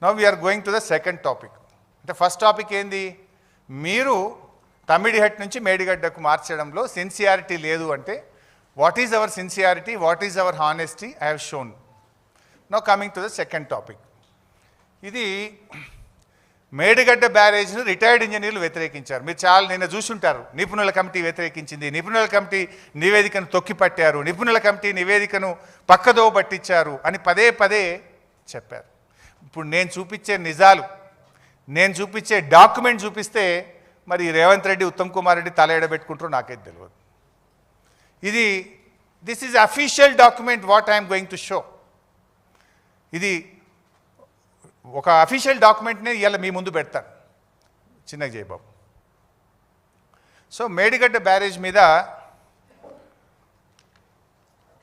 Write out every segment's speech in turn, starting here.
Now we're going to the second topic. అంటే first topic ఏంది, మీరు తమ్మిడిహట్ నుంచి మేడిగడ్డకు మార్చడంలో సిన్సియారిటీ లేదు అంటే what is our sincerity, what is our honesty I have shown. Now coming to the second topic. ఇది మేడిగడ్డ బ్యారేజ్ను రిటైర్డ్ ఇంజనీర్లు వ్యతిరేకించారు. మీరు చాలా నిన్న చూసుంటారు. నిపుణుల కమిటీ వ్యతిరేకించింది, నిపుణుల కమిటీ నివేదికను తొక్కిపట్టారు, నిపుణుల కమిటీ నివేదికను పక్కదో పట్టించారు అని పదే పదే చెప్పారు. ఇప్పుడు నేను చూపించే నిజాలు, నేను చూపించే డాక్యుమెంట్ చూపిస్తే మరి రేవంత్ రెడ్డి, ఉత్తమ్ కుమార్ రెడ్డి తల ఎడబెట్టుకుంటారో నాకైతే తెలియదు. ఇది this is official document what I'm going to show. ఇది ఒక అఫీషియల్ డాక్యుమెంట్ని ఇవాళ మీ ముందు పెడతాను. చిన్నగా జయబాబు. సో మేడిగడ్డ బ్యారేజ్ మీద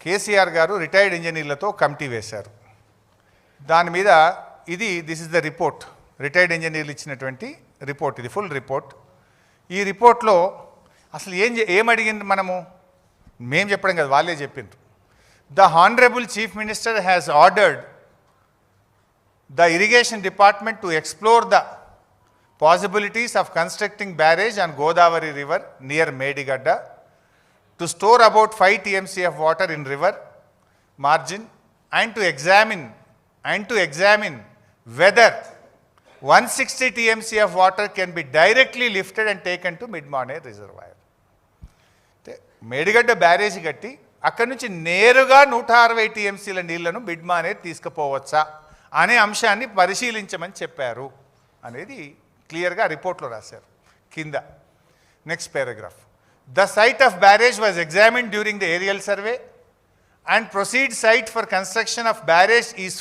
కేసీఆర్ గారు రిటైర్డ్ ఇంజనీర్లతో కమిటీ వేశారు. దాని మీద this is the report, retired ఇంజనీర్లు ఇచ్చినటువంటి రిపోర్ట్. ఇది ఫుల్ రిపోర్ట్. ఈ రిపోర్ట్లో అసలు ఏం అడిగింది మేము చెప్పడం కదా, వాళ్ళే చెప్పిండ్రు. The honourable chief minister has ordered the irrigation department to explore the possibilities of constructing barrage on Godavari river near Medigadda to store about 5 TMC of water in river margin and to examine whether 160 TMC of water can be directly lifted and taken to Mid-Maner reservoir. Medigadda barrage కట్టి అక్కడి నుంచి నేరుగా 160 TMCల నీళ్లను మిడ్-మానేర్ తీసుకుపోవచ్చా అనే అంశాన్ని పరిశీలించమని చెప్పారు అనేది క్లియర్గా రిపోర్ట్లో రాశారు. కింద next paragraph, the site of barrage was examined during the aerial survey and proceed site for construction of barrage is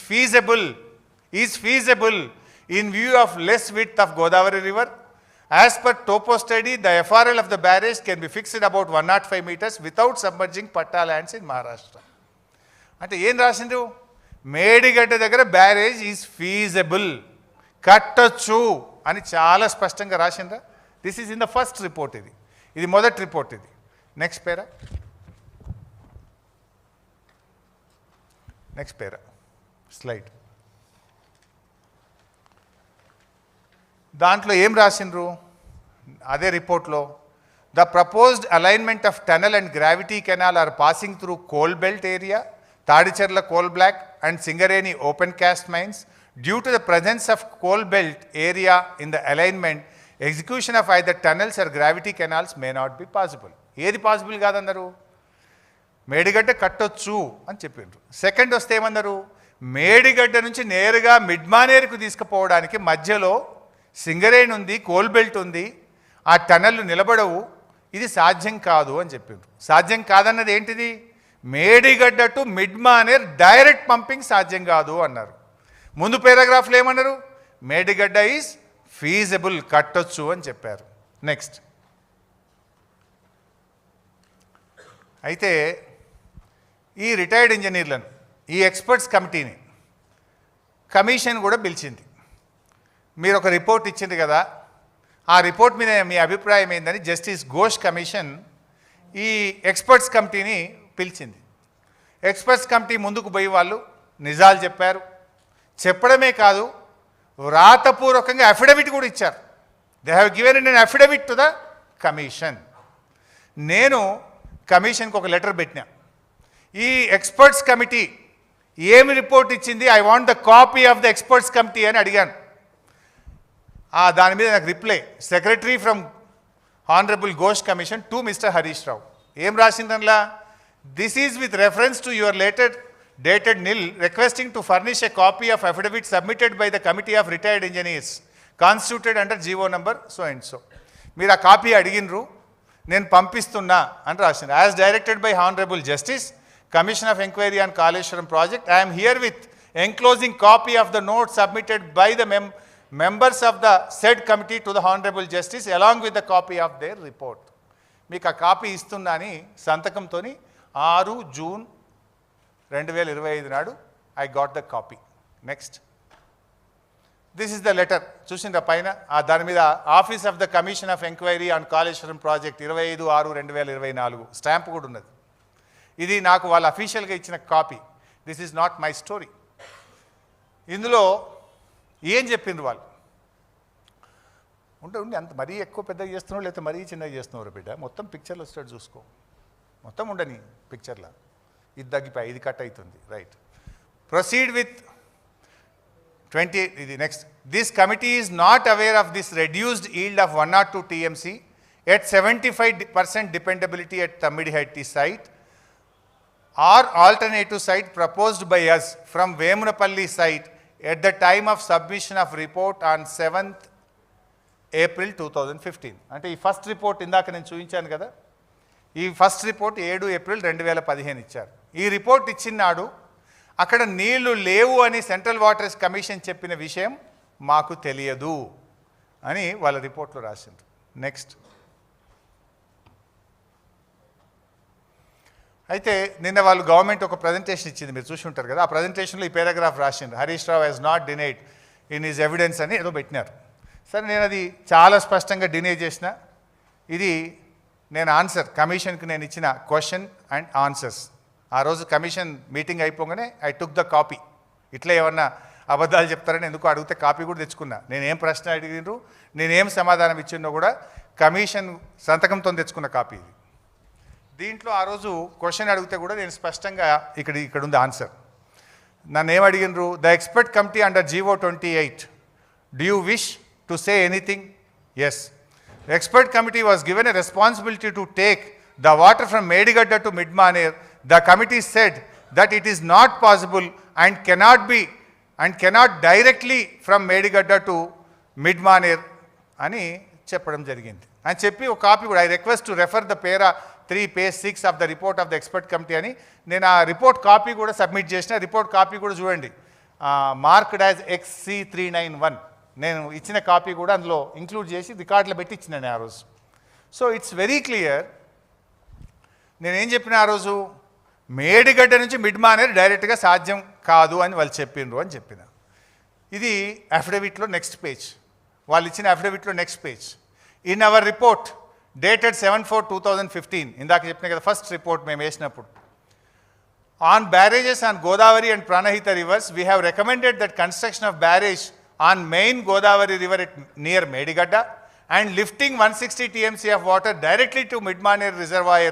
feasible in view of less width of Godavari river. As per topo study the FRL of the barrage can be fixed about 105 meters without submerging patta lands in Maharashtra. అంటే ఏం రాసిండ్రు, మేడిగడ్డ దగ్గర barrage is feasible, కట్టొచ్చు అని చాలా స్పష్టంగా రాసిండ్రా. This is in the first report. ఇది మొదటి రిపోర్ట్. ఇది నెక్స్ట్ పేరా స్లైడ్. దాంట్లో ఏం రాసిండ్రు అదే రిపోర్ట్లో, the proposed alignment of tunnel and gravity canal are passing through coal belt area, Tadicherla coal black and Singareni open cast mines. Due to the presence of coal belt area in the alignment, execution of either tunnels or gravity canals may not be possible. ఏది possible కాదన్నారు, మేడిగడ్డ కట్టొచ్చు అని చెప్పిండ్రు. Second వస్తే ఏమన్నారు, మేడిగడ్డ నుంచి నేరుగా మిడ్-మానేర్కు తీసుకుపోవడానికి మధ్యలో సింగరేణి ఉంది, కోల్ బెల్ట్ ఉంది, ఆ టనల్లు నిలబడవు, ఇది సాధ్యం కాదు అని చెప్పిండ్రు. సాధ్యం కాదన్నది ఏంటిది, మేడిగడ్డ టు మిడ్-మానేర్ డైరెక్ట్ పంపింగ్ సాధ్యం కాదు అన్నారు. ముందు పారాగ్రాఫ్లో ఏమన్నారు, మేడిగడ్డ ఈజ్ ఫీజబుల్, కట్టొచ్చు అని చెప్పారు. నెక్స్ట్, అయితే ఈ రిటైర్డ్ ఇంజనీర్లను, ఈ ఎక్స్పర్ట్స్ కమిటీని కమిషన్ కూడా పిలిచింది. మీరు ఒక రిపోర్ట్ ఇచ్చింది కదా, ఆ రిపోర్ట్ మీద మీ అభిప్రాయం ఏందని జస్టిస్ ఘోష్ కమిషన్ ఈ ఎక్స్పర్ట్స్ కమిటీని పిలిచింది. ఎక్స్పర్ట్స్ కమిటీ ముందుకు పోయి వాళ్ళు నిజాలు చెప్పారు. చెప్పడమే కాదు, వ్రాతపూర్వకంగా అఫిడవిట్ కూడా ఇచ్చారు. They have given in an affidavit to the commission. నేను కమిషన్కి ఒక లెటర్ పెట్టినా, ఈ ఎక్స్పర్ట్స్ కమిటీ ఏమి రిపోర్ట్ ఇచ్చింది, I want the copy of the experts committee అని అడిగాను. దాని మీద నాకు reply, secretary from honourable Ghosh commission to mister Harish Rao. ఏం రాసిందనలా, this is with reference to your later dated nil requesting to furnish a copy of affidavit submitted by the committee of retired engineers constituted under GO number so and so. మీరు ఆ copy అడిగినరు, నేను పంపిస్తున్నా అని రాసింది. As directed by honourable justice commission of enquiry on Kaleshwaram project, I'm here with enclosing copy of the note submitted by the members of the said committee to the honorable justice along with the copy of their report. మీకు ఆ copy ఇస్తున్నా అని సంతకంతో 6 June 2025 నాడు I got the copy. Next, this is the letter. చూసిండ్రా పైన, దాని మీద office of the commission of enquiry on Kaleshwaram project 25/6/2024 stamp కూడా ఉన్నది. ఇది నాకు వాళ్ళ అఫీషియల్గా ఇచ్చిన copy. This is not my story. ఇందులో ఏం చెప్పిండ్రు వాళ్ళు? ఉండి అంత మరీ ఎక్కువ పెద్దగా చేస్తున్నావు లేకపోతే మరీ చిన్నగా చేస్తున్నావు బిడ్డ, మొత్తం పిక్చర్లో వచ్చేటట్టు చూసుకో, మొత్తం ఉండని పిక్చర్లో. ఇది తగ్గిపోయి ఇది కట్ అవుతుంది, రైట్. Proceed with 20. ఇది next. This committee is not aware of this reduced yield of 1 or 2 TMC at 75% dependability at Tamidihatti site or alternative site proposed by us from Vemunapalli site at the time of submission of report on 7th April 2015. అంటే ఈ first report ఇందాక నేను చూపించాను కదా, ఈ first report 7 April 2015 ఇచ్చారు. ఈ report ఇచ్చినాడు అక్కడ నీళ్లు లేవు అని సెంట్రల్ వాటర్స్ కమిషన్ చెప్పిన విషయం మాకు తెలియదు అని వాళ్ళ రిపోర్ట్లో రాసింది. నెక్స్ట్. అయితే నిన్న వాళ్ళు గవర్నమెంట్ ఒక ప్రజెంటేషన్ ఇచ్చింది, మీరు చూసి ఉంటారు కదా. ఆ ప్రజెంటేషన్లో ఈ పారాగ్రాఫ్ రాసిండ్రు, Harish Rao has not denied in his evidence అని ఏదో పెట్టినారు. సరే, నేను అది చాలా స్పష్టంగా డినై చేసిన. ఇది నేను ఆన్సర్ కమిషన్కి నేను ఇచ్చిన క్వశ్చన్ అండ్ ఆన్సర్స్. ఆ రోజు కమిషన్ మీటింగ్ అయిపోగానే ఐ టుక్ ద కాపీ. ఇట్లా ఏమన్నా అబద్ధాలు చెప్తారని ఎందుకు అడిగితే కాపీ కూడా తెచ్చుకున్నా. నేనేం ప్రశ్న అడిగినరు, నేనేం సమాధానం ఇచ్చినో కూడా కమిషన్ సంతకంతో తెచ్చుకున్న కాపీ ఇది. దీంట్లో ఆ రోజు క్వశ్చన్ అడిగితే కూడా నేను స్పష్టంగా ఇక్కడ ఉంది ఆన్సర్. నన్ను ఏం అడిగినరు, the expert committee under GO 28, do you wish to say anything? Yes. The expert committee was given a responsibility to take the water from Medigadda to Midmaner. The committee said that it is not possible and cannot directly from Medigadda to Midmaner అని చెప్పడం జరిగింది. అని చెప్పి ఒక copy కూడా, I request to refer the para 3 page 6 of the report of the expert committee అని నేను ఆ రిపోర్ట్ కాపీ కూడా సబ్మిట్ చేసిన. రిపోర్ట్ కాపీ కూడా చూడండి, మార్క్డ్ యాజ్ XC391. నేను ఇచ్చిన కాపీ కూడా అందులో ఇంక్లూడ్ చేసి రికార్డులో పెట్టి ఇచ్చినాను ఆ రోజు. So it's very clear. నేనేం చెప్పిన ఆ రోజు, మేడిగడ్డ నుంచి మిడ్మానేర్ డైరెక్ట్గా సాధ్యం కాదు అని వాళ్ళు చెప్పిండ్రు అని చెప్పిన. ఇది అఫిడవిట్లో నెక్స్ట్ పేజ్, వాళ్ళు ఇచ్చిన అఫిడవిట్లో next page. In our report dated 7/4/2015, ఇందాక చెప్పిన కదా ఫస్ట్ రిపోర్ట్ మేము వేసినప్పుడు, on barrages on Godavari and Pranahita rivers we have recommended that construction of barrage on main Godavari river near Medigadda and lifting 160 TMC of water directly to Midmaner reservoir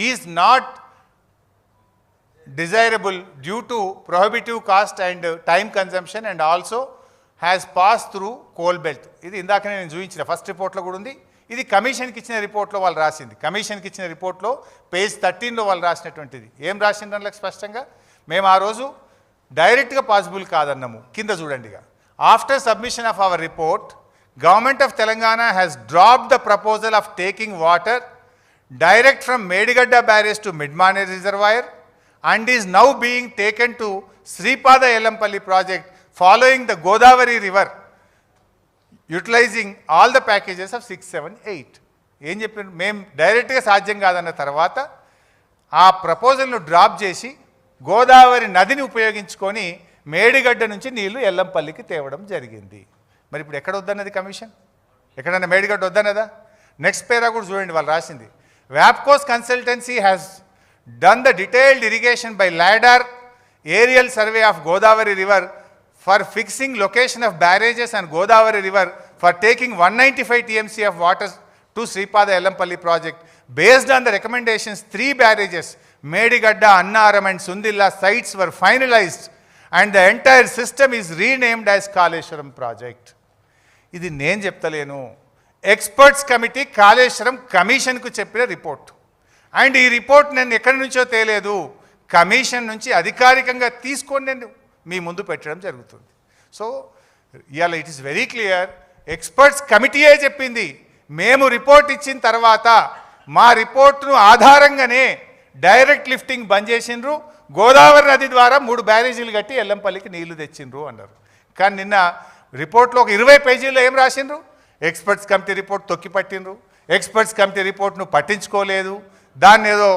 is not desirable due to prohibitive cost and time consumption and also has passed through coal belt. ఇది ఇందాక నేను చూపించిన first రిపోర్ట్లో కూడా ఉంది. ఇది కమిషన్కి ఇచ్చిన రిపోర్ట్లో వాళ్ళు రాసింది. కమిషన్కి ఇచ్చిన రిపోర్ట్లో పేజ్ 13లో వాళ్ళు రాసినటువంటిది. ఏం రాసింది దాంట్లో స్పష్టంగా, మేము ఆ రోజు డైరెక్ట్గా పాసిబుల్ కాదన్నాము. కింద చూడండి. After submission of our report, Government of Telangana has dropped the proposal of taking water direct from Medigadda barrage to Midmaner reservoir and is now being taken to Sripada Yelampalli project following the Godavari river, utilizing all the packages of 6, 7, 8. ఏం చెప్పారు, మేము డైరెక్ట్గా సాధ్యం కాదన్న తర్వాత ఆ ప్రపోజల్ను drop చేసి గోదావరి నదిని ఉపయోగించుకొని మేడిగడ్డ నుంచి నీళ్లు ఎల్లంపల్లికి తేవడం జరిగింది. మరి ఇప్పుడు ఎక్కడ వద్దన్నది కమిషన్? ఎక్కడన్నా మేడిగడ్డ వద్దన్నదా? నెక్స్ట్ పేరా కూడా చూడండి, వాళ్ళు రాసింది. వ్యాప్కోస్ consultancy has done the detailed irrigation by lidar aerial survey of Godavari river for fixing location of barrages and Godavari river for taking 195 TMC of water to Sripada Yellampalli project. Based on the recommendations 3 barrages Medigadda, Annaram and Sundilla sites were finalized and the entire system is renamed as Kaleshwaram project. ఇది నేను చెప్తలేను, experts committee Kaleshwaram కమిషన్కు చెప్పిన report. And ఈ report నేను ఎక్కడి నుంచో తేలేదు, commission నుంచి అధికారికంగా తీసుకొని నేను మీ ముందు పెట్టడం జరుగుతుంది. సో ఇవాళ it is very clear, experts కమిటీయే చెప్పింది. మేము రిపోర్ట్ ఇచ్చిన తర్వాత మా రిపోర్ట్ను ఆధారంగానే డైరెక్ట్ లిఫ్టింగ్ బంద్ చేసిండ్రు, గోదావరి నది ద్వారా 3 బ్యారేజీలు కట్టి ఎల్లంపల్లికి నీళ్లు తెచ్చిండ్రు అన్నారు. కానీ నిన్న రిపోర్ట్లో ఒక 20 పేజీల్లో ఏం రాసిండ్రు, ఎక్స్పర్ట్స్ కమిటీ రిపోర్ట్ తొక్కి పట్టిండ్రు, ఎక్స్పర్ట్స్ కమిటీ రిపోర్ట్ను పట్టించుకోలేదు, దాన్ని ఏదో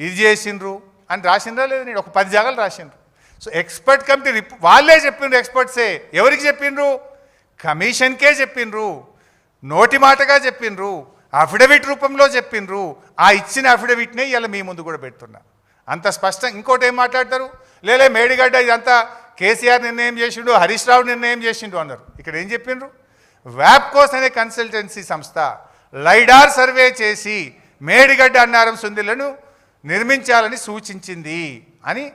ఇది చేసిండ్రు అని రాసిండ్రా లేదు, నేను ఒక 10 జాగాలు రాసిండ్రు. సో ఎక్స్పర్ట్ కమిటీ వాళ్ళే చెప్పిండ్రు, ఎక్స్పర్ట్సే. ఎవరికి చెప్పిండ్రు? కమిషన్కే చెప్పిండ్రు, నోటి మాటగా చెప్పిండ్రు, అఫిడవిట్ రూపంలో చెప్పిండ్రు. ఆ ఇచ్చిన అఫిడవిట్నే ఇలా మీ ముందు కూడా పెడుతున్నా. అంత స్పష్టం. ఇంకోటి ఏం మాట్లాడతారు, మేడిగడ్డ ఇదంతా కేసీఆర్ నిర్ణయం చేసిండు, హరీష్ రావు నిర్ణయం చేసిండు అన్నారు. ఇక్కడ ఏం చెప్పిండ్రు? వ్యాప్కోస్ అనే కన్సల్టెన్సీ సంస్థ లైడార్ సర్వే చేసి మేడిగడ్డ అన్నారం సుందిలను నిర్మించాలని సూచించింది అని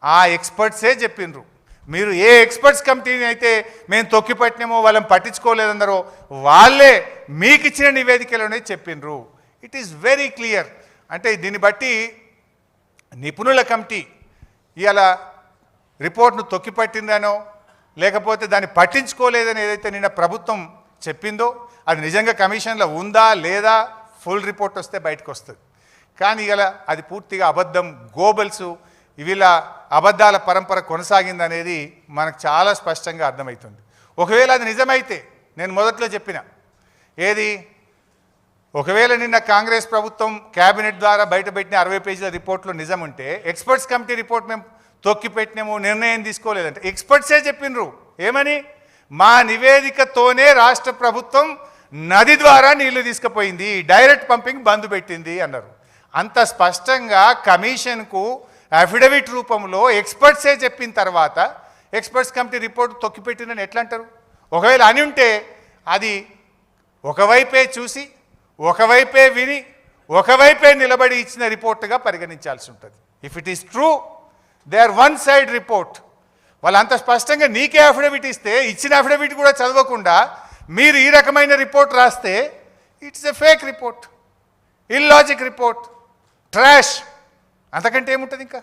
ఆ ఎక్స్పర్ట్సే చెప్పిండ్రు. మీరు ఏ ఎక్స్పర్ట్స్ కమిటీని అయితే మేము తొక్కిపట్టినామో వాళ్ళని పట్టించుకోలేదన్నారో వాళ్ళే మీకు ఇచ్చిన నివేదికలోనే చెప్పిండ్రు. It is very clear. అంటే దీన్ని బట్టి నిపుణుల కమిటీ ఇవాళ రిపోర్ట్ను తొక్కిపట్టిందనో లేకపోతే దాన్ని పట్టించుకోలేదని ఏదైతే నిన్న ప్రభుత్వం చెప్పిందో అది నిజంగా కమిషన్లో ఉందా లేదా ఫుల్ రిపోర్ట్ వస్తే బయటకు వస్తుంది. కానీ ఇలా అది పూర్తిగా అబద్ధం, గోబల్సు వీళ్ళ అబద్ధాల పరంపర కొనసాగిందనేది మనకు చాలా స్పష్టంగా అర్థమవుతుంది. ఒకవేళ అది నిజమైతే నేను మొదట్లో చెప్పిన ఏది, ఒకవేళ నిన్న కాంగ్రెస్ ప్రభుత్వం క్యాబినెట్ ద్వారా బయటపెట్టిన 60 పేజీల రిపోర్ట్లో నిజం ఉంటే ఎక్స్పర్ట్స్ కమిటీ రిపోర్ట్ మేము తొక్కిపెట్టినాము, నిర్ణయం తీసుకోలేదంటే ఎక్స్పర్ట్సే చెప్పినరు ఏమని, మా నివేదికతోనే రాష్ట్ర ప్రభుత్వం నది ద్వారా నీళ్లు తీసుకుపోయింది, డైరెక్ట్ పంపింగ్ బంద్ పెట్టింది అన్నారు. అంత స్పష్టంగా కమిషన్కు అఫిడవిట్ రూపంలో ఎక్స్పర్ట్సే చెప్పిన తర్వాత ఎక్స్పర్ట్స్ కమిటీ రిపోర్ట్ తొక్కిపెట్టిందని ఎట్లా అంటారు? ఒకవేళ అని ఉంటే అది ఒకవైపే చూసి ఒకవైపే విని ఒకవైపే నిలబడి ఇచ్చిన రిపోర్టుగా పరిగణించాల్సి ఉంటుంది. If it is true they are one side report. వాళ్ళు అంత స్పష్టంగా నీకే అఫిడవిట్ ఇస్తే ఇచ్చిన అఫిడవిట్ కూడా చదవకుండా మీరు ఈ రకమైన రిపోర్ట్ రాస్తే it's a fake report, illogic report, trash. అంతకంటే ఏముంటుంది ఇంకా?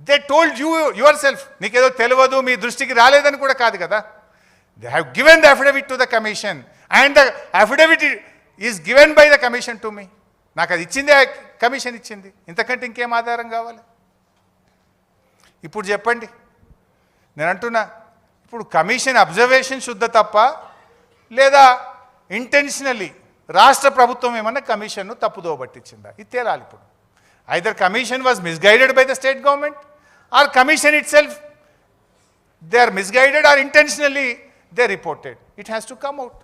They told you yourself. నీకేదో తెలియదు, మీ దృష్టికి రాలేదని కూడా కాదు కదా. They have given the affidavit to the commission and the affidavit is given by the commission to me. నాకు అది ఇచ్చింది కమిషన్ ఇచ్చింది, ఇంతకంటే ఇంకేం ఆధారం కావాలి? ఇప్పుడు చెప్పండి, నేను అంటున్నా, ఇప్పుడు కమిషన్ అబ్జర్వేషన్ శుద్ధ తప్ప లేదా ఇంటెన్షనల్లీ రాష్ట్ర ప్రభుత్వం ఏమన్నా కమిషన్ను తప్పుదోవ పట్టించిందా? ఇది తేలాలి ఇప్పుడు. Either commission was misguided by the state government or commission itself they are misguided or intentionally they reported. It has to come out.